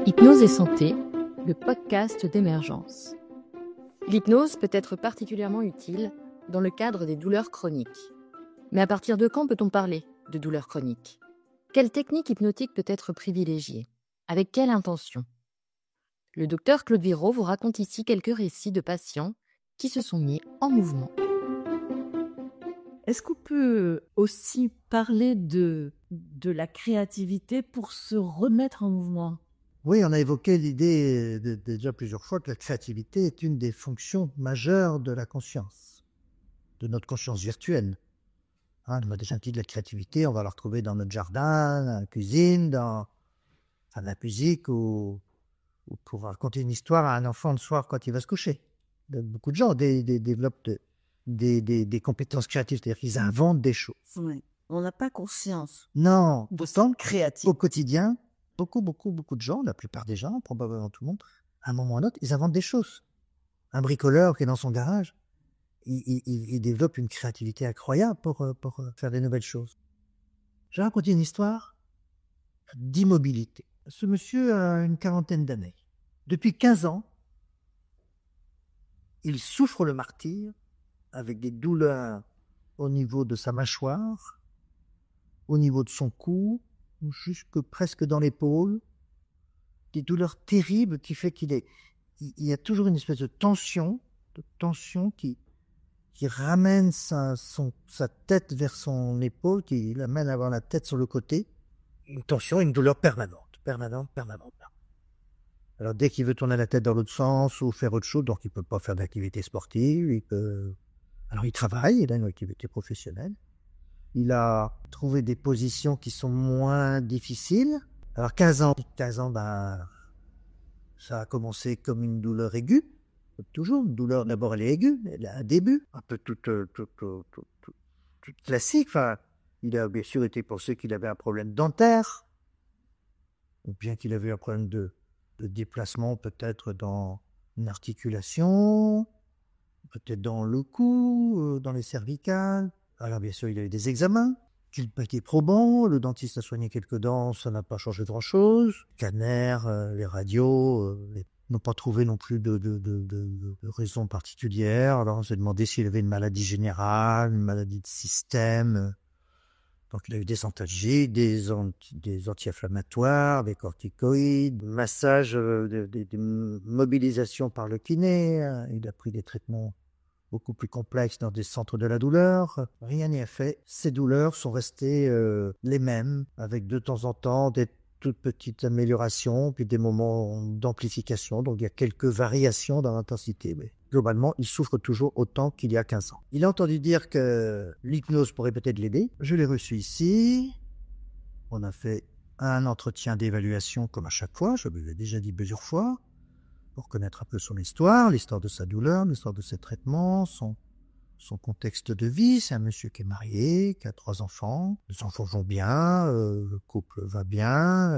Hypnose et santé, le podcast d'Emergence. L'hypnose peut être particulièrement utile dans le cadre des douleurs chroniques. Mais à partir de quand peut-on parler de douleurs chroniques ? Quelle technique hypnotique peut être privilégiée ? Avec quelle intention ? Le docteur Claude Virault vous raconte ici quelques récits de patients qui se sont mis en mouvement. Est-ce qu'on peut aussi parler de la créativité pour se remettre en mouvement ? Oui, on a évoqué l'idée déjà plusieurs fois que la créativité est une des fonctions majeures de la conscience, de notre conscience virtuelle. On a déjà dit de la créativité, on va la retrouver dans notre jardin, dans la cuisine, dans la musique ou pour raconter une histoire à un enfant le soir quand il va se coucher. Beaucoup de gens développent des compétences créatives, c'est-à-dire qu'ils inventent des choses. Oui. On n'a pas conscience. Non, Pourtant, créatif. Au quotidien, beaucoup de gens, la plupart des gens, probablement tout le monde, à un moment ou à un autre, ils inventent des choses. Un bricoleur qui est dans son garage, il développe une créativité incroyable pour faire des nouvelles choses. Je vais raconter une histoire d'immobilité. Ce monsieur a une quarantaine d'années. Depuis 15 ans, il souffre le martyre avec des douleurs au niveau de sa mâchoire, au niveau de son cou, jusque presque dans l'épaule. Des douleurs terribles qui fait qu'il y a toujours une espèce de tension qui ramène sa tête vers son épaule, qui l'amène à avoir la tête sur le côté. Une tension, une douleur permanente. Alors dès qu'il veut tourner la tête dans l'autre sens ou faire autre chose, donc il ne peut pas faire d'activité sportive, alors il travaille, il a une activité professionnelle. Il a trouvé des positions qui sont moins difficiles. Alors 15 ans, ça a commencé comme une douleur aiguë. Toujours, une douleur, d'abord elle est aiguë, elle a un début, un peu toute classique. Enfin, il a bien sûr été pensé qu'il avait un problème dentaire, ou bien qu'il avait un problème de déplacement peut-être dans une articulation, peut-être dans le cou, dans les cervicales. Alors bien sûr, il a eu des examens qui n'ont pas été probants. Le dentiste a soigné quelques dents, ça n'a pas changé grand-chose. Scanner, les radios n'ont pas trouvé non plus de raison particulière. Alors on s'est demandé s'il avait une maladie générale, une maladie de système. Donc il a eu des antalgiques, des anti-inflammatoires, des corticoïdes, massage, des mobilisations par le kiné. Il a pris des traitements beaucoup plus complexes dans des centres de la douleur. Rien n'y a fait. Ces douleurs sont restées les mêmes, avec de temps en temps des toutes petites améliorations, puis des moments d'amplification. Donc il y a quelques variations dans l'intensité, mais globalement, il souffre toujours autant qu'il y a 15 ans. Il a entendu dire que l'hypnose pourrait peut-être l'aider. Je l'ai reçu ici. On a fait un entretien d'évaluation comme à chaque fois, je vous l'ai déjà dit plusieurs fois, pour connaître un peu son histoire, l'histoire de sa douleur, l'histoire de ses traitements, son contexte de vie. C'est un monsieur qui est marié, qui a 3 enfants. Les enfants vont bien, le couple va bien,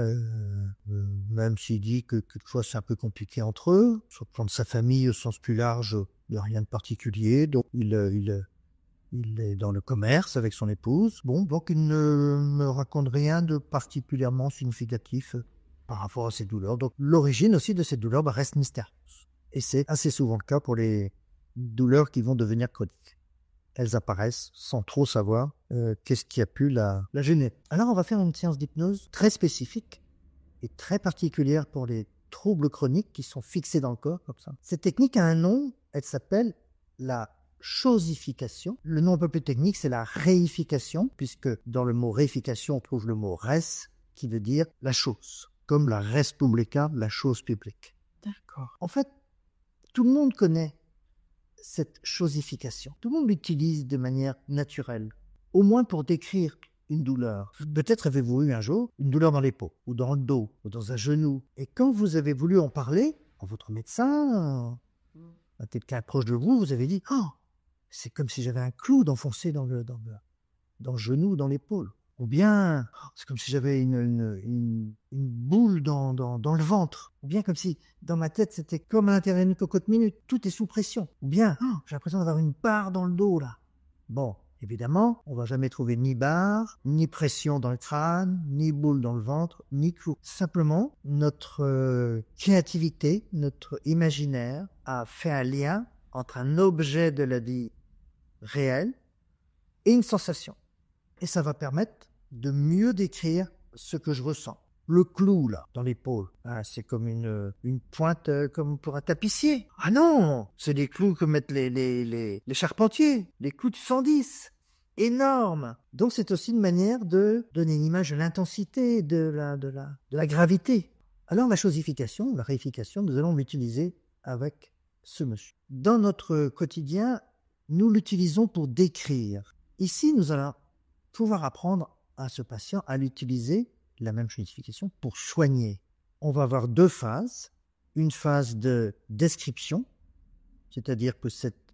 même s'il dit que quelquefois c'est un peu compliqué entre eux. Sur le plan de sa famille, au sens plus large, il n'y a rien de particulier. Donc il est dans le commerce avec son épouse. Bon, donc il ne me raconte rien de particulièrement significatif par rapport à ses douleurs. Donc l'origine aussi de ces douleurs reste mystérieuse. Et c'est assez souvent le cas pour les douleurs qui vont devenir chroniques. Elles apparaissent sans trop savoir qu'est-ce qui a pu la gêner. Alors on va faire une séance d'hypnose très spécifique et très particulière pour les troubles chroniques qui sont fixés dans le corps comme ça. Cette technique a un nom, elle s'appelle la chosification. Le nom un peu plus technique, c'est la réification, puisque dans le mot réification, on trouve le mot res, qui veut dire la chose, comme la res publica, la chose publique. D'accord. En fait, tout le monde connaît cette chosification. Tout le monde l'utilise de manière naturelle, au moins pour décrire une douleur. Peut-être avez-vous eu un jour une douleur dans l'épaule, ou dans le dos, ou dans un genou. Et quand vous avez voulu en parler à votre médecin, à quelqu'un proche de vous, vous avez dit « Oh, c'est comme si j'avais un clou d'enfoncer dans le genou, dans l'épaule. » Ou bien « C'est comme si j'avais une boule dans le ventre. » Ou bien comme si dans ma tête, c'était comme à l'intérieur d'une cocotte minute. Tout est sous pression. Ou bien « Oh, j'ai l'impression d'avoir une barre dans le dos là. » Bon, Évidemment, on ne va jamais trouver ni barre, ni pression dans le crâne, ni boule dans le ventre, ni clou. Simplement, notre créativité, notre imaginaire a fait un lien entre un objet de la vie réelle et une sensation. Et ça va permettre de mieux décrire ce que je ressens. Le clou, là, dans l'épaule, c'est comme une pointe comme pour un tapissier. Ah non, c'est des clous que mettent les charpentiers, les clous de 110. Énorme. Donc c'est aussi une manière de donner une image de l'intensité, de la gravité. Alors la chosification, la réification, nous allons l'utiliser avec ce monsieur. Dans notre quotidien, nous l'utilisons pour décrire. Ici, nous allons pouvoir apprendre à ce patient à l'utiliser, la même chosification, pour soigner. On va avoir deux phases. Une phase de description, c'est-à-dire que cette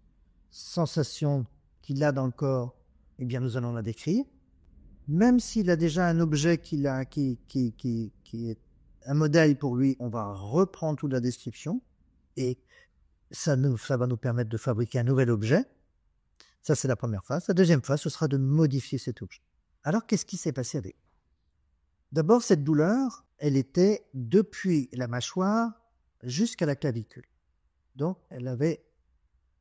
sensation qu'il a dans le corps, eh bien, nous allons la décrire. Même s'il a déjà un objet qui est un modèle pour lui, on va reprendre toute la description et ça va nous permettre de fabriquer un nouvel objet. Ça, c'est la première phase. La deuxième phase, ce sera de modifier cet objet. Alors, qu'est-ce qui s'est passé avec lui? D'abord, cette douleur, elle était depuis la mâchoire jusqu'à la clavicule. Donc, elle avait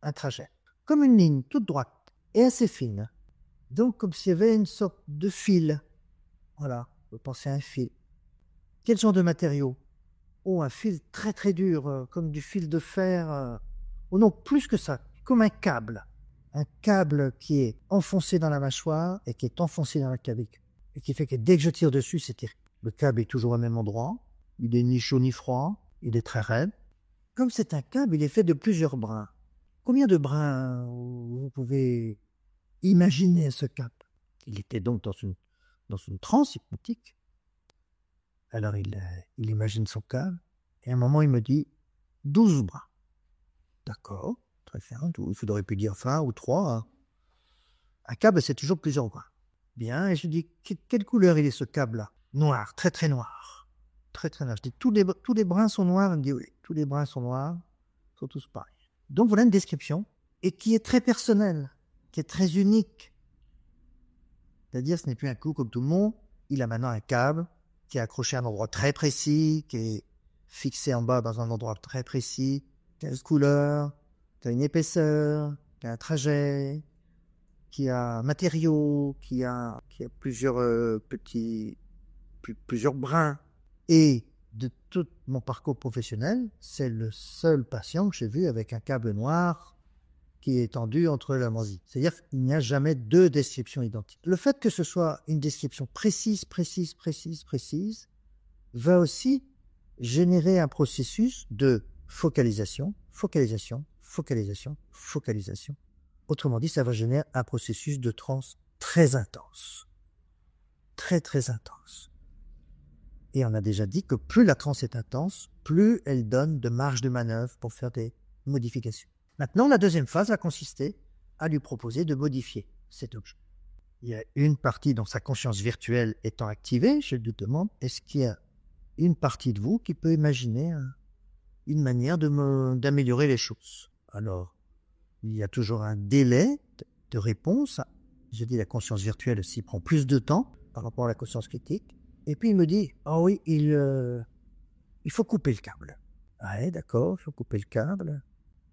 un trajet, comme une ligne toute droite et assez fine. Donc, comme s'il y avait une sorte de fil. Voilà, vous pensez à un fil. Quel genre de matériau? Oh, un fil très très dur, comme du fil de fer. Oh non, plus que ça, comme un câble. Un câble qui est enfoncé dans la mâchoire et qui est enfoncé dans la clavicule. Et qui fait que dès que je tire dessus, c'est terrible. Le câble est toujours au même endroit. Il est ni chaud ni froid. Il est très raide. Comme c'est un câble, il est fait de plusieurs brins. Combien de brins vous pouvez imaginer ce câble? Il était donc dans une transe hypnotique. Alors il imagine son câble. Et à un moment, il me dit 12 brins. D'accord, très bien. Il faudrait plus dire 20 ou 3. Un câble, c'est toujours plusieurs brins. Bien, et je dis, quelle couleur il est ce câble-là? Noir, très très noir. Très très noir. Je dis, tous les brins sont noirs? Il me dit, oui, tous les brins sont noirs, sont tous pareils. Donc voilà une description, et qui est très personnelle, qui est très unique. C'est-à-dire, ce n'est plus un clou comme tout le monde, il a maintenant un câble qui est accroché à un endroit très précis, qui est fixé en bas dans un endroit très précis, qui a une couleur, qui a une épaisseur, qui a un trajet, qui a un matériau, qui a plusieurs plusieurs brins. Et de tout mon parcours professionnel, c'est le seul patient que j'ai vu avec un câble noir qui est étendu entre la mosie. C'est-à-dire qu'il n'y a jamais deux descriptions identiques. Le fait que ce soit une description précise, va aussi générer un processus de focalisation. Autrement dit, ça va générer un processus de transe très intense. Très, très intense. Et on a déjà dit que plus la transe est intense, plus elle donne de marge de manœuvre pour faire des modifications. Maintenant, la deuxième phase va consister à lui proposer de modifier cet objet. Il y a une partie dont sa conscience virtuelle étant activée, je lui demande, est-ce qu'il y a une partie de vous qui peut imaginer une manière d'améliorer les choses? Alors, il y a toujours un délai de réponse. Je dis la conscience virtuelle s'y prend plus de temps par rapport à la conscience critique. Et puis il me dit, ah oui, il faut couper le câble. Ah ouais, d'accord, il faut couper le câble.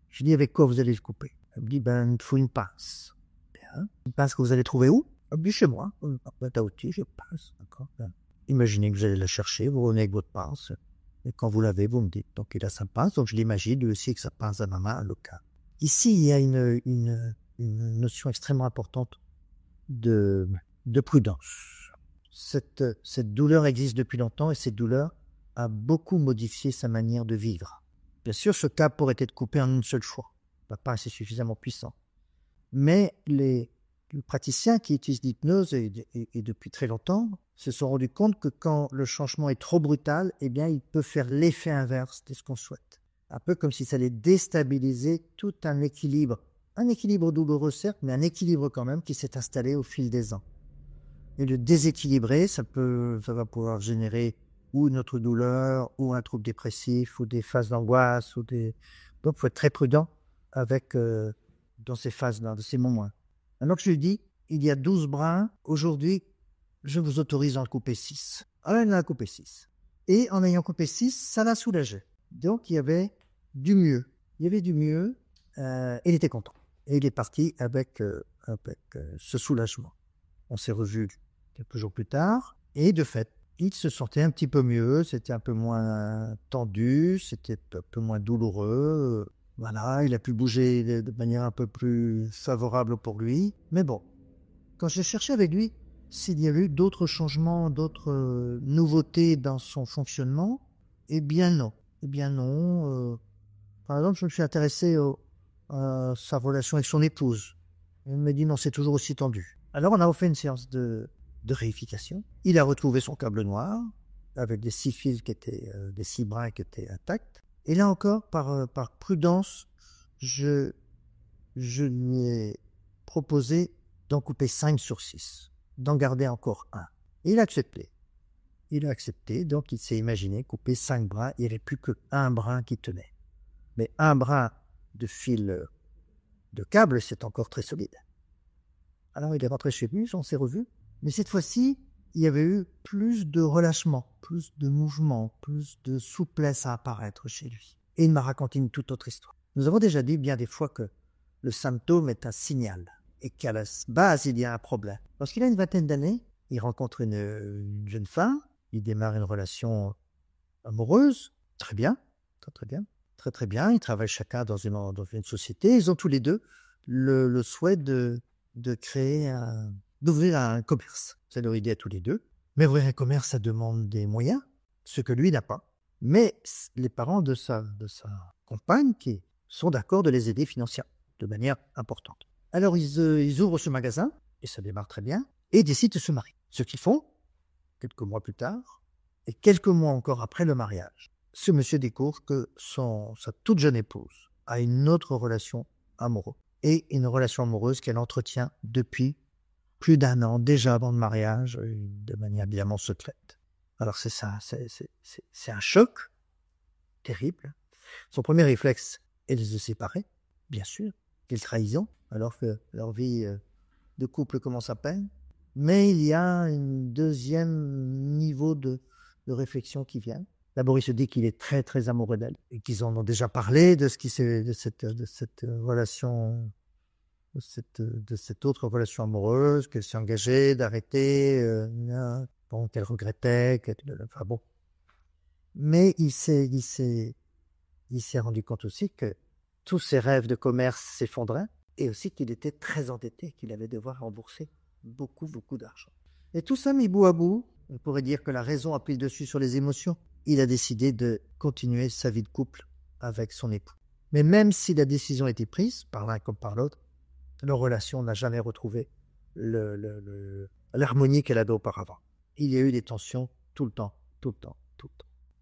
Je dis, avec quoi vous allez le couper? Elle me dit, il faut une pince. Bien. Une pince que vous allez trouver où? Elle me dit, chez moi. Boîte à outils, j'ai une pince. D'accord. Bien. Imaginez que vous allez la chercher, vous revenez avec votre pince. Et quand vous l'avez, vous me dites. Donc il a sa pince, donc je l'imagine lui aussi avec sa pince à ma main, le câble. Ici, il y a une notion extrêmement importante de prudence. Cette douleur existe depuis longtemps et cette douleur a beaucoup modifié sa manière de vivre. Bien sûr, ce câble pourrait être coupé en une seule fois. Il ne va pas assez suffisamment puissant. Mais les praticiens qui utilisent l'hypnose et depuis très longtemps se sont rendus compte que quand le changement est trop brutal, eh bien, il peut faire l'effet inverse de ce qu'on souhaite. Un peu comme si ça allait déstabiliser tout un équilibre. Un équilibre douloureux, certes, mais un équilibre quand même qui s'est installé au fil des ans. Et le déséquilibrer, ça va pouvoir générer ou une autre douleur, ou un trouble dépressif, ou des phases d'angoisse, Donc, il faut être très prudent avec, dans ces phases-là, de ces moments. Alors je lui dis, il y a 12 brins. Aujourd'hui, je vous autorise à en couper 6. Alors, il en a coupé 6. Et en ayant coupé 6, ça l'a soulagé. Donc, il y avait du mieux. Il était content. Et il est parti avec ce soulagement. On s'est revus quelques jours plus tard. Et de fait, il se sentait un petit peu mieux. C'était un peu moins tendu. C'était un peu moins douloureux. Voilà, il a pu bouger de manière un peu plus favorable pour lui. Mais bon, quand j'ai cherché avec lui s'il y avait eu d'autres changements, d'autres nouveautés dans son fonctionnement, eh bien non. Par exemple, je me suis intéressé à sa relation avec son épouse. Il me dit non, c'est toujours aussi tendu. Alors on a refait une séance de réification. Il a retrouvé son câble noir avec des 6 fils des 6 brins qui étaient intacts. Et là encore, par prudence, je lui ai proposé d'en couper 5 sur 6, d'en garder encore un. Et il a accepté. Donc il s'est imaginé couper 5 brins. Il n'y avait plus qu'un brin qui tenait. Mais un brin de fil de câble, c'est encore très solide. Alors il est rentré chez lui, on s'est revus. Mais cette fois-ci, il y avait eu plus de relâchement, plus de mouvement, plus de souplesse à apparaître chez lui. Et il m'a raconté une toute autre histoire. Nous avons déjà dit bien des fois que le symptôme est un signal et qu'à la base, il y a un problème. Lorsqu'il a une vingtaine d'années, il rencontre une jeune femme, il démarre une relation amoureuse, très bien, très bien. Ils travaillent chacun dans une société. Ils ont tous les deux le souhait d'ouvrir un commerce. C'est leur idée à tous les deux. Mais ouvrir un commerce, ça demande des moyens, ce que lui n'a pas. Mais les parents de sa compagne qui sont d'accord de les aider financièrement, de manière importante. Alors ils ouvrent ce magasin, et ça démarre très bien, et décident de se marier. Ce qu'ils font, quelques mois plus tard, et quelques mois encore après le mariage, ce monsieur découvre que sa toute jeune épouse a une autre relation amoureuse, et une relation amoureuse qu'elle entretient depuis plus d'1 an, déjà avant le mariage, de manière évidemment secrète. Alors c'est ça, c'est un choc terrible. Son premier réflexe est de se séparer, bien sûr. Quelle trahison, alors que leur vie de couple commence à peine. Mais il y a un deuxième niveau de réflexion qui vient. D'abord, il se dit qu'il est très, très amoureux d'elle et qu'ils en ont déjà parlé de cette relation, de cette autre relation amoureuse, qu'elle s'est engagée d'arrêter, qu'elle regrettait, enfin bon. Mais il s'est rendu compte aussi que tous ses rêves de commerce s'effondraient et aussi qu'il était très endetté, qu'il allait devoir rembourser beaucoup, beaucoup d'argent. Et tout ça mis bout à bout, on pourrait dire que la raison a pris le dessus sur les émotions. Il a décidé de continuer sa vie de couple avec son époux. Mais même si la décision a été prise, par l'un comme par l'autre, leur relation n'a jamais retrouvé l'harmonie qu'elle avait auparavant. Il y a eu des tensions tout le temps.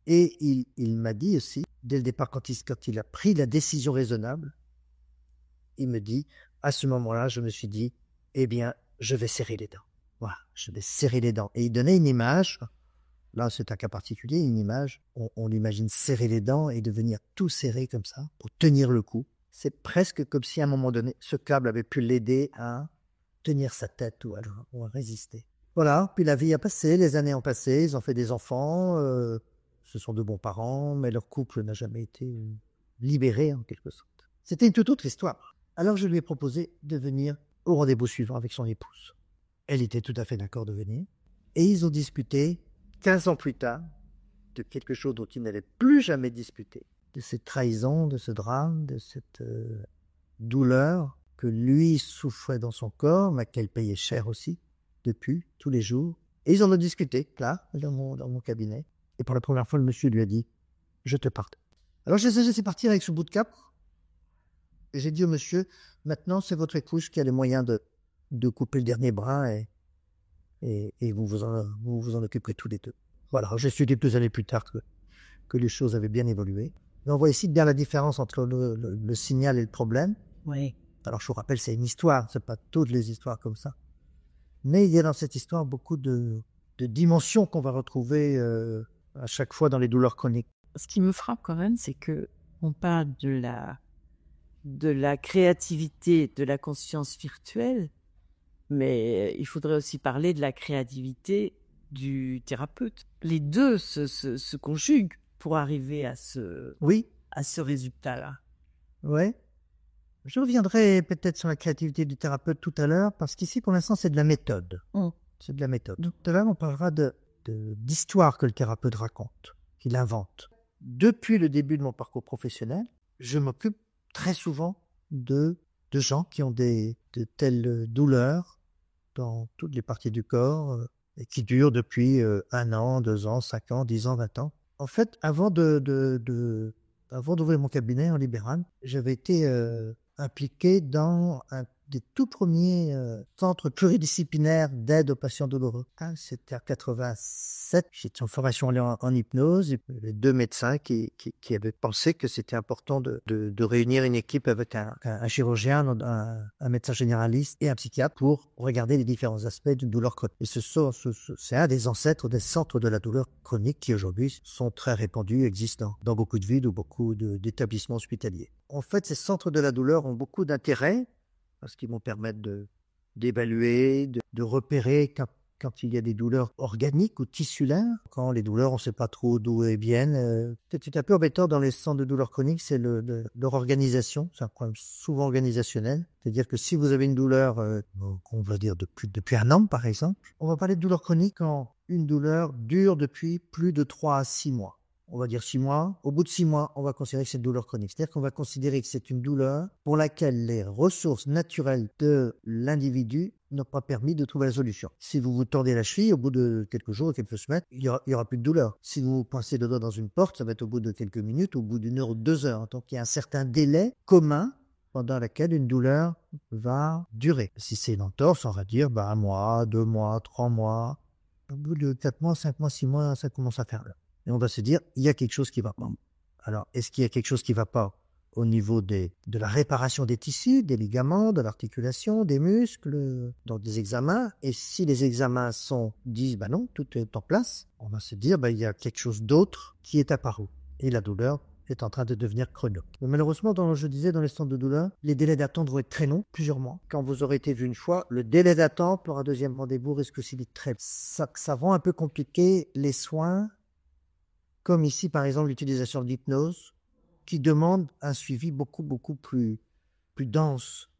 Et il m'a dit aussi, dès le départ, quand il a pris la décision raisonnable, il me dit, à ce moment-là, je me suis dit, eh bien, je vais serrer les dents. Voilà, je vais serrer les dents. Et il donnait une image, là c'est un cas particulier, une image, on l'imagine serrer les dents et devenir tout serré comme ça, pour tenir le coup. C'est presque comme si à un moment donné, ce câble avait pu l'aider à tenir sa tête ou à résister. Voilà, puis la vie a passé, les années ont passé, ils ont fait des enfants, ce sont de bons parents, mais leur couple n'a jamais été libéré en quelque sorte. C'était une toute autre histoire. Alors je lui ai proposé de venir au rendez-vous suivant avec son épouse. Elle était tout à fait d'accord de venir. Et ils ont discuté 15 ans plus tard de quelque chose dont ils n'allaient plus jamais discuter. De cette trahison, de ce drame, de cette douleur que lui souffrait dans son corps, mais qu'elle payait cher aussi, depuis, tous les jours. Et ils en ont discuté, là, dans mon cabinet. Et pour la première fois, le monsieur lui a dit « Je te pardonne ». Alors je les ai laissés partir avec ce bout de cap. Et j'ai dit au monsieur « Maintenant, c'est votre épouse qui a les moyens de couper le dernier brin et vous vous en occuperez tous les deux. » Voilà, j'ai su 2 années plus tard que les choses avaient bien évolué. Et on voit ici bien la différence entre le signal et le problème. Oui. Alors je vous rappelle, c'est une histoire, c'est pas toutes les histoires comme ça. Mais il y a dans cette histoire beaucoup de dimensions qu'on va retrouver à chaque fois dans les douleurs chroniques. Ce qui me frappe quand même, c'est que on parle de la créativité, de la conscience virtuelle, Mais il faudrait aussi parler de la créativité du thérapeute. Les deux se conjuguent pour arriver à ce résultat-là. Oui. Je reviendrai peut-être sur la créativité du thérapeute tout à l'heure, parce qu'ici, pour l'instant, c'est de la méthode. C'est de la méthode. Tout à l'heure, on parlera d'histoire que le thérapeute raconte, qu'il invente. Depuis le début de mon parcours professionnel, je m'occupe très souvent de gens qui ont de telles douleurs dans toutes les parties du corps et qui durent depuis 1 an, 2 ans, 5 ans, 10 ans, 20 ans. En fait, avant d'ouvrir mon cabinet en libéral, j'avais été impliqué dans un des tout premiers centres pluridisciplinaires d'aide aux patients douloureux. C'était en 87, j'étais en formation en hypnose, et les 2 médecins qui avaient pensé que c'était important de réunir une équipe avec un chirurgien, un médecin généraliste et un psychiatre pour regarder les différents aspects d'une douleur chronique. Et c'est un des ancêtres des centres de la douleur chronique qui aujourd'hui sont très répandus, existants dans beaucoup de villes ou beaucoup d'établissements hospitaliers. En fait, ces centres de la douleur ont beaucoup d'intérêt parce qu'ils vont permettre d'évaluer, de repérer quand il y a des douleurs organiques ou tissulaires. Quand les douleurs, on ne sait pas trop d'où elles viennent. C'est un peu embêtant dans les centres de douleurs chroniques, c'est leur organisation. C'est un problème souvent organisationnel. C'est-à-dire que si vous avez une douleur, on va dire depuis 1 an par exemple, on va parler de douleur chronique quand une douleur dure depuis plus de 3 à 6 mois. On va dire 6 mois. Au bout de 6 mois, on va considérer que c'est une douleur chronique. C'est-à-dire qu'on va considérer que c'est une douleur pour laquelle les ressources naturelles de l'individu n'ont pas permis de trouver la solution. Si vous vous tordez la cheville, au bout de quelques jours, quelques semaines, il y aura plus de douleur. Si vous pincez le doigt dans une porte, ça va être au bout de quelques minutes, au bout d'1 heure ou 2 heures. Donc il y a un certain délai commun pendant lequel une douleur va durer. Si c'est une entorse, on va dire 1 mois, 2 mois, 3 mois. Au bout de 4 mois, 5 mois, 6 mois, ça commence à faire là. Et on va se dire, il y a quelque chose qui ne va pas. Alors, est-ce qu'il y a quelque chose qui ne va pas au niveau de la réparation des tissus, des ligaments, de l'articulation, des muscles, dans des examens? Et si les examens disent, non, tout est en place, on va se dire, il y a quelque chose d'autre qui est apparu. Et la douleur est en train de devenir chronique. Mais malheureusement, je disais, dans les centres de douleur, les délais d'attente vont être très longs, plusieurs mois. Quand vous aurez été vu une fois, le délai d'attente pour un deuxième rendez-vous risque aussi d'être très long. Ça rend un peu compliqué les soins, comme ici, par exemple, l'utilisation de l'hypnose, qui demande un suivi beaucoup plus dense,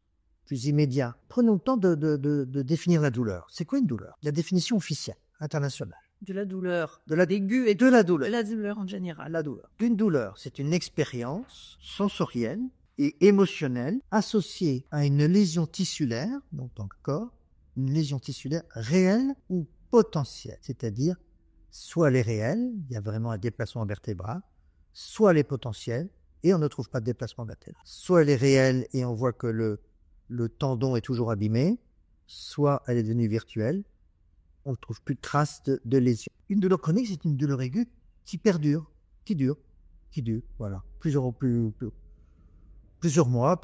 plus immédiat. Prenons le temps de définir la douleur. C'est quoi une douleur? La définition officielle, internationale. De la douleur. De la aiguë et de la douleur. De la douleur en général. La douleur. Une douleur, c'est une expérience sensorielle et émotionnelle associée à une lésion tissulaire, donc dans le corps, une lésion tissulaire réelle ou potentielle, c'est-à-dire soit elle est réelle, il y a vraiment un déplacement vertébral, soit elle est potentielle et on ne trouve pas de déplacement vertébral. Soit elle est réelle et on voit que le tendon est toujours abîmé, soit elle est devenue virtuelle, on ne trouve plus de traces de lésion. Une douleur chronique, c'est une douleur aiguë qui perdure, qui dure, voilà, plusieurs mois,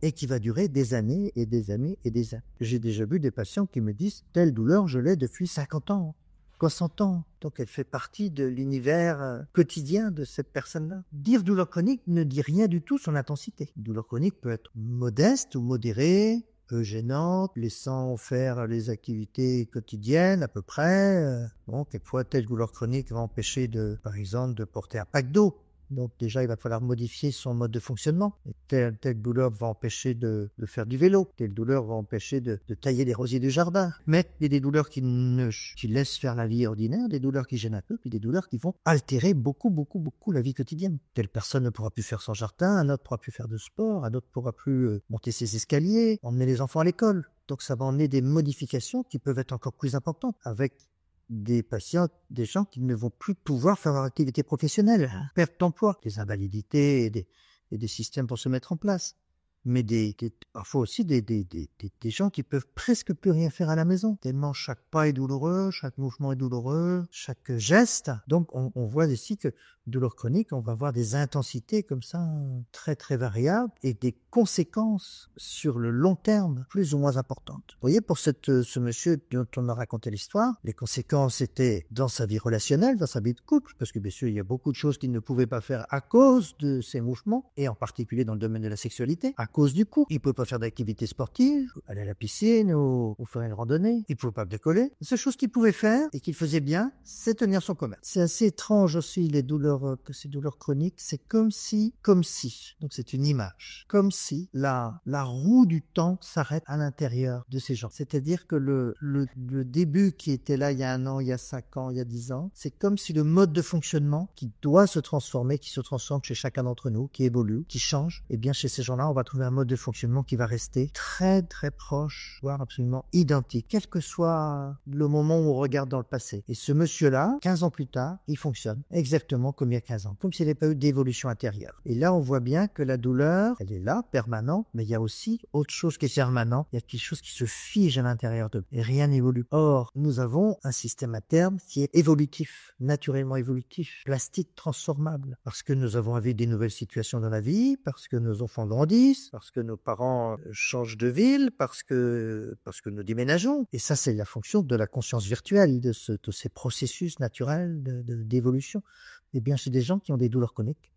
et qui va durer des années et des années et des années. J'ai déjà vu des patients qui me disent, telle douleur, je l'ai depuis 50 ans. 60 ans. Donc elle fait partie de l'univers quotidien de cette personne-là. Dire douleur chronique ne dit rien du tout sur l'intensité. Une douleur chronique peut être modeste ou modérée, peu gênante, laissant faire les activités quotidiennes à peu près. Quelquefois, telle douleur chronique va empêcher par exemple, de porter un pack d'eau. Donc déjà, il va falloir modifier son mode de fonctionnement. Et telle douleur va empêcher de faire du vélo. Telle douleur va empêcher de tailler les rosiers du jardin. Mais il y a des douleurs qui laissent faire la vie ordinaire, des douleurs qui gênent un peu, puis des douleurs qui vont altérer beaucoup la vie quotidienne. Telle personne ne pourra plus faire son jardin, un autre ne pourra plus faire de sport, un autre ne pourra plus monter ses escaliers, emmener les enfants à l'école. Donc ça va emmener des modifications qui peuvent être encore plus importantes avec des patients, des gens qui ne vont plus pouvoir faire leur activité professionnelle, perte d'emploi, des invalidités et des systèmes pour se mettre en place. Mais parfois aussi des gens qui peuvent presque plus rien faire à la maison, tellement chaque pas est douloureux, chaque mouvement est douloureux, chaque geste. Donc on voit ici que douleur chronique, on va avoir des intensités comme ça très variables et des conséquences sur le long terme plus ou moins importantes. Vous voyez, pour ce monsieur dont on a raconté l'histoire, les conséquences étaient dans sa vie relationnelle, dans sa vie de couple, parce que bien sûr il y a beaucoup de choses qu'il ne pouvait pas faire à cause de ses mouvements, et en particulier dans le domaine de la sexualité, à cause du coup. Il ne pouvait pas faire d'activité sportive, aller à la piscine ou faire une randonnée. Il ne pouvait pas décoller. La seule chose qu'il pouvait faire et qu'il faisait bien, c'est tenir son commerce. C'est assez étrange aussi ces douleurs chroniques. C'est comme si, donc c'est une image, comme si la roue du temps s'arrête à l'intérieur de ces gens. C'est-à-dire que le début qui était là il y a 1 an, il y a 5 ans, il y a 10 ans, c'est comme si le mode de fonctionnement qui doit se transformer, qui se transforme chez chacun d'entre nous, qui évolue, qui change, et bien chez ces gens-là, on va trouver un mode de fonctionnement qui va rester très très proche, voire absolument identique, quel que soit le moment où on regarde dans le passé. Et ce monsieur-là, 15 ans plus tard, il fonctionne exactement comme il y a 15 ans, comme s'il n'avait pas eu d'évolution intérieure. Et là, on voit bien que la douleur, elle est là, permanente, mais il y a aussi autre chose qui est permanent, il y a quelque chose qui se fige à l'intérieur d'eux, et rien n'évolue. Or, nous avons un système interne qui est évolutif, naturellement évolutif, plastique, transformable, parce que nous avons vu des nouvelles situations dans la vie, parce que nos enfants grandissent, parce que nos parents changent de ville, parce que nous déménageons. Et ça, c'est la fonction de la conscience virtuelle, de ces processus naturels d'évolution. Et bien, chez des gens qui ont des douleurs chroniques,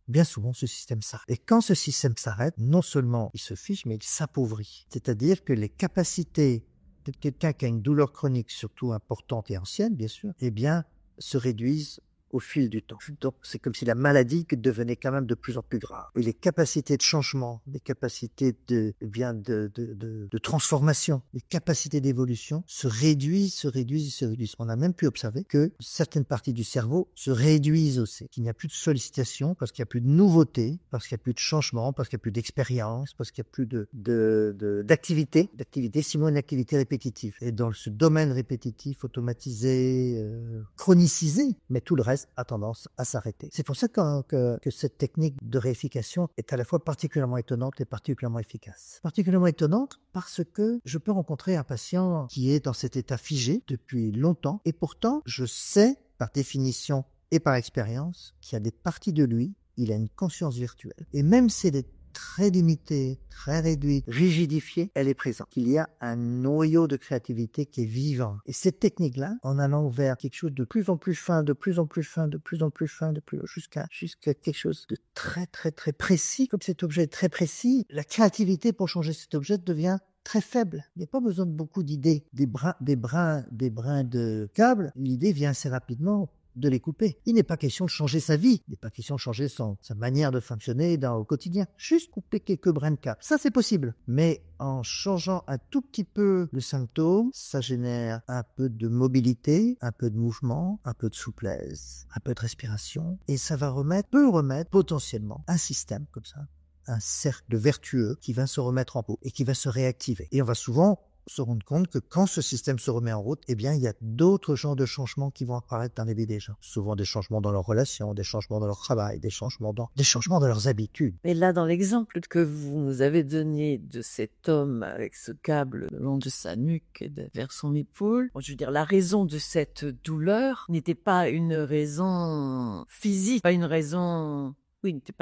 bien souvent, ce système s'arrête. Et quand ce système s'arrête, non seulement il se fiche, mais il s'appauvrit. C'est-à-dire que les capacités de quelqu'un qui a une douleur chronique, surtout importante et ancienne, bien sûr, eh bien, se réduisent au fil du temps. Donc, c'est comme si la maladie devenait quand même de plus en plus grave. Et les capacités de changement, les capacités de transformation, les capacités d'évolution se réduisent. On a même pu observer que certaines parties du cerveau se réduisent aussi, qu'il n'y a plus de sollicitation parce qu'il n'y a plus de nouveauté, parce qu'il n'y a plus de changement, parce qu'il n'y a plus d'expérience, parce qu'il n'y a plus d'activité, sinon une activité répétitive. Et dans ce domaine répétitif, automatisé, chronicisé, mais tout le reste a tendance à s'arrêter. C'est pour ça que cette technique de réification est à la fois particulièrement étonnante et particulièrement efficace. Particulièrement étonnante parce que je peux rencontrer un patient qui est dans cet état figé depuis longtemps et pourtant je sais par définition et par expérience qu'il y a des parties de lui, il a une conscience virtuelle. Et même si elle est très limitée, très réduite, rigidifiée, elle est présente. Il y a un noyau de créativité qui est vivant. Et cette technique-là, en allant vers quelque chose de plus en plus fin, jusqu'à quelque chose de très, très, très précis, comme cet objet est très précis, la créativité pour changer cet objet devient très faible. Il n'y a pas besoin de beaucoup d'idées. Des brins de câbles, l'idée vient assez rapidement de les couper. Il n'est pas question de changer sa vie, il n'est pas question de changer sa manière de fonctionner au quotidien. Juste couper quelques brins de câble. Ça, c'est possible. Mais en changeant un tout petit peu le symptôme, ça génère un peu de mobilité, un peu de mouvement, un peu de souplesse, un peu de respiration. Et ça peut remettre potentiellement un système comme ça, un cercle vertueux qui va se remettre en route et qui va se réactiver. Et on va souvent se rendre compte que quand ce système se remet en route, eh bien, il y a d'autres genres de changements qui vont apparaître dans la vie des gens. Souvent des changements dans leurs relations, des changements dans leur travail, des changements dans leurs habitudes. Mais là, dans l'exemple que vous nous avez donné de cet homme avec ce câble le long de sa nuque vers son épaule, je veux dire, la raison de cette douleur n'était pas une raison physique, n'était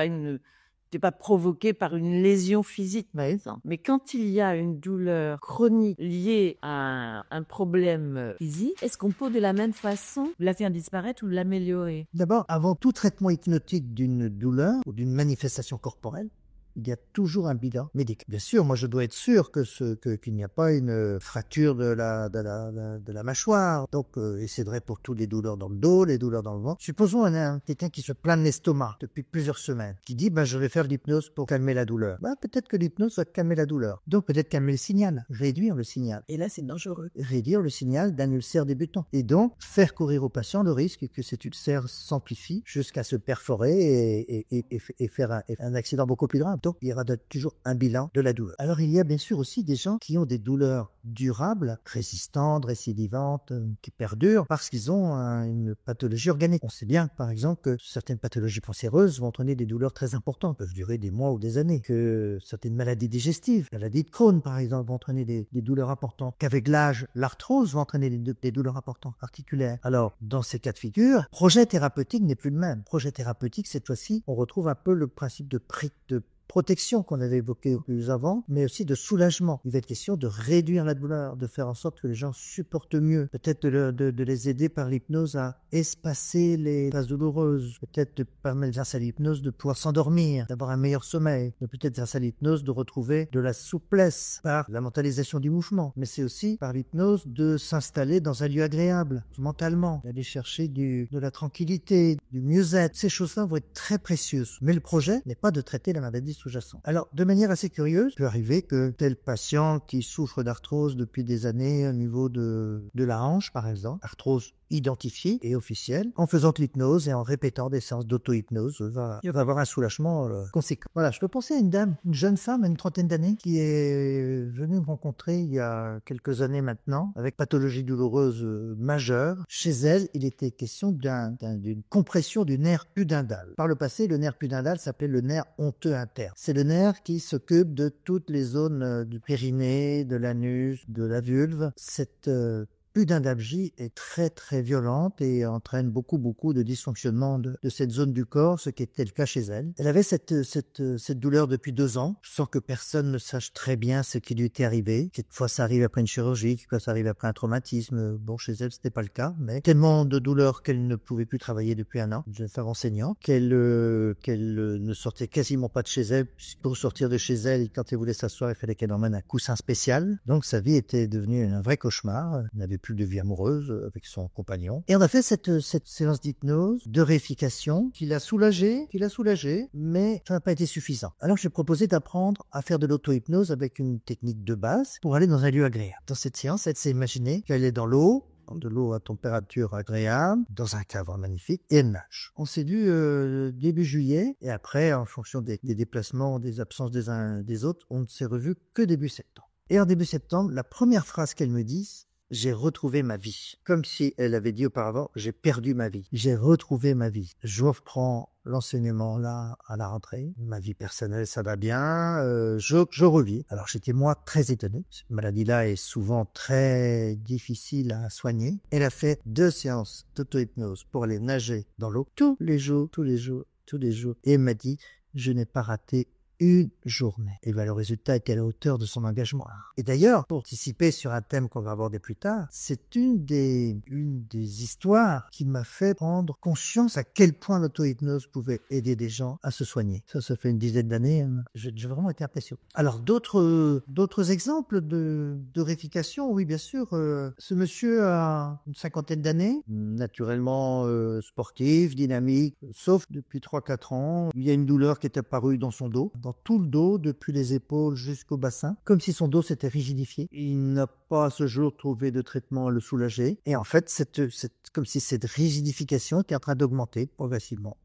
pas provoqué par une lésion physique, par exemple. Mais quand il y a une douleur chronique liée à un problème physique, est-ce qu'on peut de la même façon la faire disparaître ou l'améliorer? D'abord, avant tout traitement hypnotique d'une douleur ou d'une manifestation corporelle, il y a toujours un bilan médical. Bien sûr, moi je dois être sûr qu'il n'y a pas une fracture de la mâchoire. Donc, et c'est vrai pour toutes les douleurs dans le dos, les douleurs dans le ventre. Supposons quelqu'un qui se plaint de l'estomac depuis plusieurs semaines, qui dit je vais faire de l'hypnose pour calmer la douleur. Peut-être que l'hypnose va calmer la douleur. Donc peut-être calmer le signal, réduire le signal. Et là, c'est dangereux. Réduire le signal d'un ulcère débutant. Et donc faire courir au patient le risque que cet ulcère s'amplifie jusqu'à se perforer et faire un accident beaucoup plus grave. Donc, il y aura toujours un bilan de la douleur. Alors, il y a bien sûr aussi des gens qui ont des douleurs durables, résistantes, récidivantes, qui perdurent parce qu'ils ont une pathologie organique. On sait bien, par exemple, que certaines pathologies cancéreuses vont entraîner des douleurs très importantes, peuvent durer des mois ou des années, que certaines maladies digestives, la maladie de Crohn, par exemple, vont entraîner des douleurs importantes, qu'avec l'âge, l'arthrose va entraîner des douleurs importantes, articulaires. Alors, dans ces cas de figure, projet thérapeutique n'est plus le même. Projet thérapeutique, cette fois-ci, on retrouve un peu le principe de protection qu'on avait évoquée plus avant, mais aussi de soulagement. Il va être question de réduire la douleur, de faire en sorte que les gens supportent mieux. Peut-être de les aider par l'hypnose à espacer les phases douloureuses. Peut-être de permettre grâce à l'hypnose de pouvoir s'endormir, d'avoir un meilleur sommeil. Peut-être grâce à l'hypnose de retrouver de la souplesse par la mentalisation du mouvement. Mais c'est aussi par l'hypnose de s'installer dans un lieu agréable, mentalement, d'aller chercher de la tranquillité, du mieux-être. Ces choses-là vont être très précieuses. Mais le projet n'est pas de traiter la maladie sous-jacente. Alors, de manière assez curieuse, il peut arriver que tel patient qui souffre d'arthrose depuis des années au niveau de la hanche, par exemple, arthrose identifiée et officielle, en faisant de l'hypnose et en répétant des séances d'auto-hypnose, il va avoir un soulagement conséquent. Voilà, je peux penser à une dame, une jeune femme, une trentaine d'années, qui est venue me rencontrer il y a quelques années maintenant, avec pathologie douloureuse majeure. Chez elle, il était question d'une compression du nerf pudendal. Par le passé, le nerf pudendal s'appelait le nerf honteux interne. C'est le nerf qui s'occupe de toutes les zones du périnée, de l'anus, de la vulve. Cette pudendalgie est très très violente et entraîne beaucoup de dysfonctionnement de cette zone du corps, ce qui était le cas chez elle. Elle avait cette douleur depuis 2 ans, sans que personne ne sache très bien ce qui lui était arrivé. Quelquefois ça arrive après une chirurgie, quelquefois ça arrive après un traumatisme. Bon, chez elle c'était pas le cas, mais tellement de douleur qu'elle ne pouvait plus travailler depuis 1 an, une jeune femme enseignante, qu'elle ne sortait quasiment pas de chez elle. Pour sortir de chez elle, quand elle voulait s'asseoir, il fallait qu'elle emmène un coussin spécial. Donc sa vie était devenue un vrai cauchemar. Elle n'avait plus de vie amoureuse avec son compagnon. Et on a fait cette séance d'hypnose, de réification, qui l'a soulagée, mais ça n'a pas été suffisant. Alors j'ai proposé d'apprendre à faire de l'auto-hypnose avec une technique de base pour aller dans un lieu agréable. Dans cette séance, elle s'est imaginée qu'elle est dans l'eau, de l'eau à température agréable, dans un cadre magnifique, et elle nage. On s'est vu début juillet, et après, en fonction des déplacements, des absences des uns des autres, on ne s'est revus que début septembre. Et en début septembre, la première phrase qu'elle me dit, j'ai retrouvé ma vie. Comme si elle avait dit auparavant, j'ai perdu ma vie. J'ai retrouvé ma vie. Je reprends l'enseignement là à la rentrée. Ma vie personnelle, ça va bien. Je revis. Alors j'étais moi très étonné. Cette maladie-là est souvent très difficile à soigner. Elle a fait 2 séances d'auto-hypnose pour aller nager dans l'eau tous les jours. Et elle m'a dit, je n'ai pas raté une journée. Et bien, le résultat était à la hauteur de son engagement. Et d'ailleurs, pour anticiper sur un thème qu'on va aborder plus tard, c'est une des histoires qui m'a fait prendre conscience à quel point l'auto-hypnose pouvait aider des gens à se soigner. Ça fait une dizaine d'années. J'ai vraiment été impressionné. Alors, d'autres exemples de réification, oui, bien sûr. Ce monsieur a une 50aine d'années, naturellement sportif, dynamique, sauf depuis 3-4 ans. Il y a une douleur qui est apparue dans son dos, dans tout le dos, depuis les épaules jusqu'au bassin, comme si son dos s'était rigidifié. Il n'a pas à ce jour trouvé de traitement à le soulager. Et en fait, comme si cette rigidification était en train d'augmenter progressivement.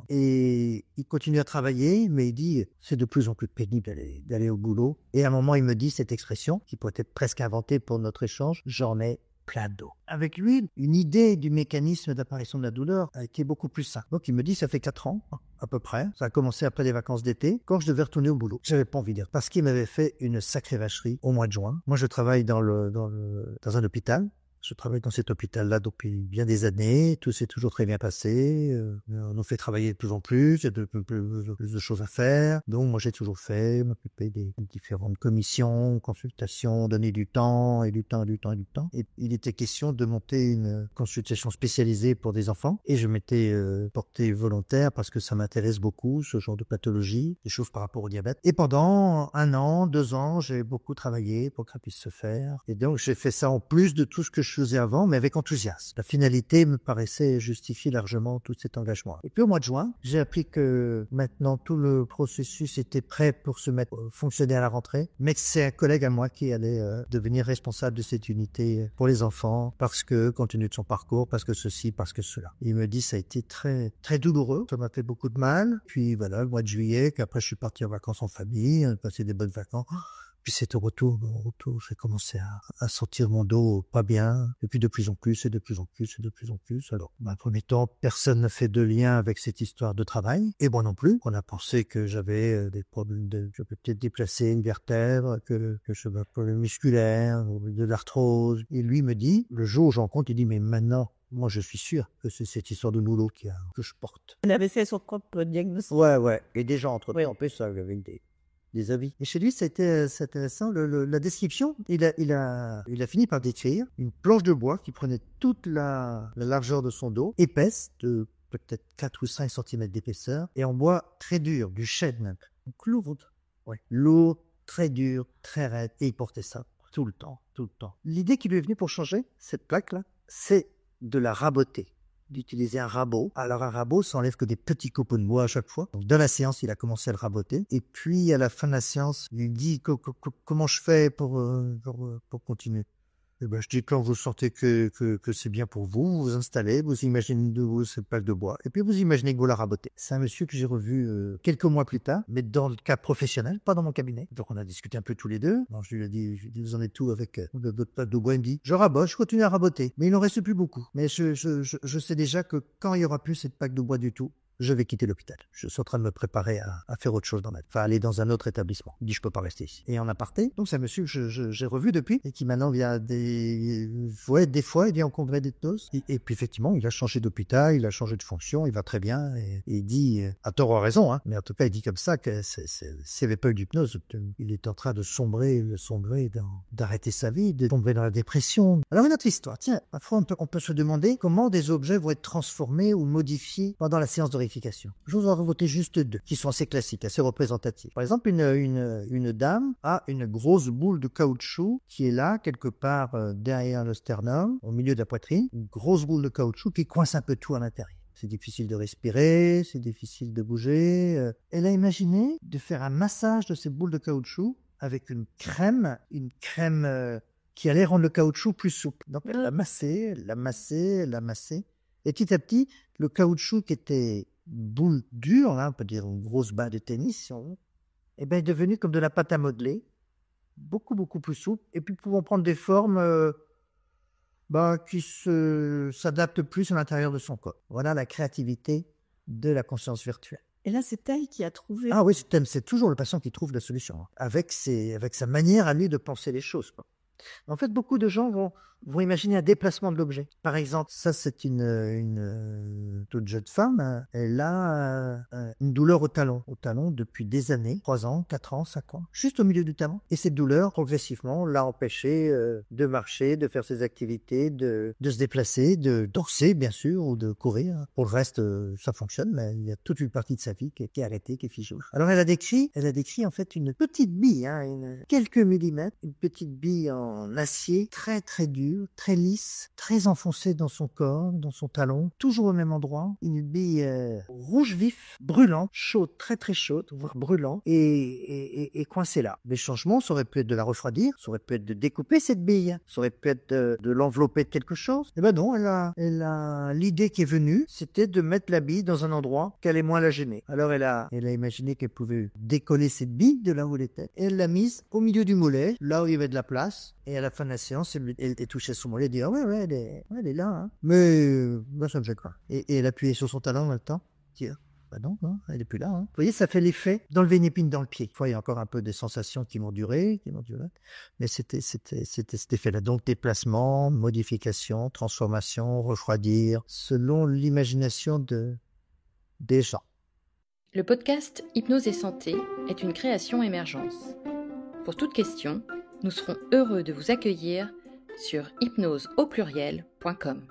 Et il continue à travailler, mais il dit, c'est de plus en plus pénible d'aller au boulot. Et à un moment, il me dit cette expression, qui pourrait être presque inventée pour notre échange, j'en ai plein d'eau. Avec lui, une idée du mécanisme d'apparition de la douleur qui est beaucoup plus simple. Donc il me dit, ça fait 4 ans, à peu près. Ça a commencé après les vacances d'été, quand je devais retourner au boulot. J'avais pas envie de dire, parce qu'il m'avait fait une sacrée vacherie au mois de juin. Moi, je travaille dans un hôpital. Je travaille dans cet hôpital-là depuis bien des années. Tout s'est toujours très bien passé. On nous fait travailler de plus en plus. Il y a de plus de choses à faire. Donc, moi, j'ai toujours fait, m'occuper des différentes commissions, consultations, donner du temps. Et il était question de monter une consultation spécialisée pour des enfants. Et je m'étais porté volontaire parce que ça m'intéresse beaucoup, ce genre de pathologie, des choses par rapport au diabète. Et pendant 1 an, 2 ans, j'ai beaucoup travaillé pour que ça puisse se faire. Et donc, j'ai fait ça en plus de tout ce que je faisais avant, mais avec enthousiasme. La finalité me paraissait justifier largement tout cet engagement. Et puis au mois de juin, j'ai appris que maintenant tout le processus était prêt pour se mettre fonctionner à la rentrée, mais que c'est un collègue à moi qui allait devenir responsable de cette unité pour les enfants, parce que, compte tenu de son parcours, parce que ceci, parce que cela. Il me dit ça a été très, très douloureux, ça m'a fait beaucoup de mal. Puis voilà, le mois de juillet, qu'après je suis parti en vacances en famille, on a passé des bonnes vacances. Puis c'est au retour, j'ai commencé à sentir mon dos pas bien, et puis de plus en plus. Alors, dans un premier temps, personne ne fait de lien avec cette histoire de travail, et moi non plus. On a pensé que j'avais des problèmes je peux peut-être déplacer une vertèbre, que j'avais un problème musculaire, de l'arthrose. Et lui me dit, le jour où j'en compte, il dit, mais maintenant, Moi, je suis sûr que c'est cette histoire de boulot que je porte. Il avait fait son propre diagnostic. Ouais. Et déjà entrepris en plus ça, avec des avis. Et chez lui, c'est intéressant. La description, il a fini par décrire une planche de bois qui prenait toute la largeur de son dos, épaisse, de peut-être 4 ou 5 cm d'épaisseur, et en bois très dur, du chêne même. Donc lourde. Ouais. Lourde, très dur, très raide. Et il portait ça tout le temps. L'idée qui lui est venue pour changer cette plaque-là, c'est de la raboter, d'utiliser un rabot. Alors un rabot, ça enlève que des petits copeaux de bois à chaque fois. Donc dans la séance, il a commencé à le raboter. Et puis à la fin de la séance, il dit comment je fais pour continuer. Eh ben, je dis quand vous sentez que c'est bien pour vous, vous vous installez, vous imaginez de vous cette plaque de bois, et puis vous imaginez que vous la rabotez. C'est un monsieur que j'ai revu quelques mois plus tard, mais dans le cas professionnel, pas dans mon cabinet. Donc on a discuté un peu tous les deux. Alors, je lui ai dit, vous en êtes où avec votre plaque de bois? Il me dit, je rabote, je continue à raboter, mais il n'en reste plus beaucoup. Mais je sais déjà que quand il n'y aura plus cette plaque de bois du tout, je vais quitter l'hôpital. Je suis en train de me préparer à faire autre chose dans ma vie. Enfin, aller dans un autre établissement. Il dit, je peux pas rester ici. Et en aparté, donc c'est un monsieur que j'ai revu depuis et qui maintenant vient des fois, il vient en congrès d'hypnose. Et puis effectivement, il a changé d'hôpital, il a changé de fonction, il va très bien. Et il dit, à tort ou à raison, hein, mais en tout cas, il dit comme ça que s'il n'y avait pas eu d'hypnose, il est en train de sombrer d'arrêter sa vie, de tomber dans la dépression. Alors une autre histoire. Tiens, parfois on peut se demander comment des objets vont être transformés ou modifiés pendant la séance de réification. Je vous en revoter juste 2 qui sont assez classiques, assez représentatifs. Par exemple, une dame a une grosse boule de caoutchouc qui est là, quelque part derrière le sternum, au milieu de la poitrine. Une grosse boule de caoutchouc qui coince un peu tout à l'intérieur. C'est difficile de respirer, c'est difficile de bouger. Elle a imaginé de faire un massage de ces boules de caoutchouc avec une crème qui allait rendre le caoutchouc plus souple. Donc elle l'a massé. Et petit à petit, le caoutchouc qui était boule dure, là, on peut dire une grosse balle de tennis, si on veut, eh ben, est devenu comme de la pâte à modeler, beaucoup plus souple, et puis pouvant prendre des formes qui s'adaptent plus à l'intérieur de son corps. Voilà la créativité de la conscience virtuelle. Et là, c'est elle qui a trouvé. Ah oui, c'est toujours le patient qui trouve la solution, hein, avec sa manière à lui de penser les choses, quoi. En fait, beaucoup de gens vont imaginer un déplacement de l'objet. Par exemple, ça, c'est une toute jeune femme. Hein. Elle a une douleur au talon depuis des années, 3 ans, 4 ans, 5 ans, juste au milieu du talon. Et cette douleur, progressivement, l'a empêchée de marcher, de faire ses activités, de se déplacer, de danser, bien sûr, ou de courir. Pour le reste, ça fonctionne, mais il y a toute une partie de sa vie qui est arrêtée, qui est figée. Alors, elle a décrit en fait une petite bille, hein, quelques millimètres, une petite bille en acier, très très dur, très lisse, très enfoncée dans son corps, dans son talon, toujours au même endroit, une bille rouge vif, brûlante, chaude, très très chaude, voire brûlante, et coincée là. Les changements, ça aurait pu être de la refroidir, ça aurait pu être de découper cette bille, ça aurait pu être de l'envelopper de quelque chose. Et ben non, l'idée qui est venue, c'était de mettre la bille dans un endroit qu'elle est moins la gêner. Alors elle a imaginé qu'elle pouvait décoller cette bille de là où elle était, et elle l'a mise au milieu du mollet, là où il y avait de la place. Et à la fin de la séance, elle touchait son mollet, elle dit, ah ouais, elle est là, hein. Mais, ça me gêne pas. Et elle appuyait sur son talon en même temps. Tiens, bah non, elle est plus là, hein. Vous voyez, ça fait l'effet d'enlever une épine dans le pied. Des fois, il y a encore un peu des sensations qui vont durer. Mais c'était cet effet-là. Donc, déplacement, modification, transformation, refroidir, selon l'imagination des gens. Le podcast Hypnose et Santé est une création Émergence. Pour toute question, nous serons heureux de vous accueillir sur hypnoseaupluriel.com.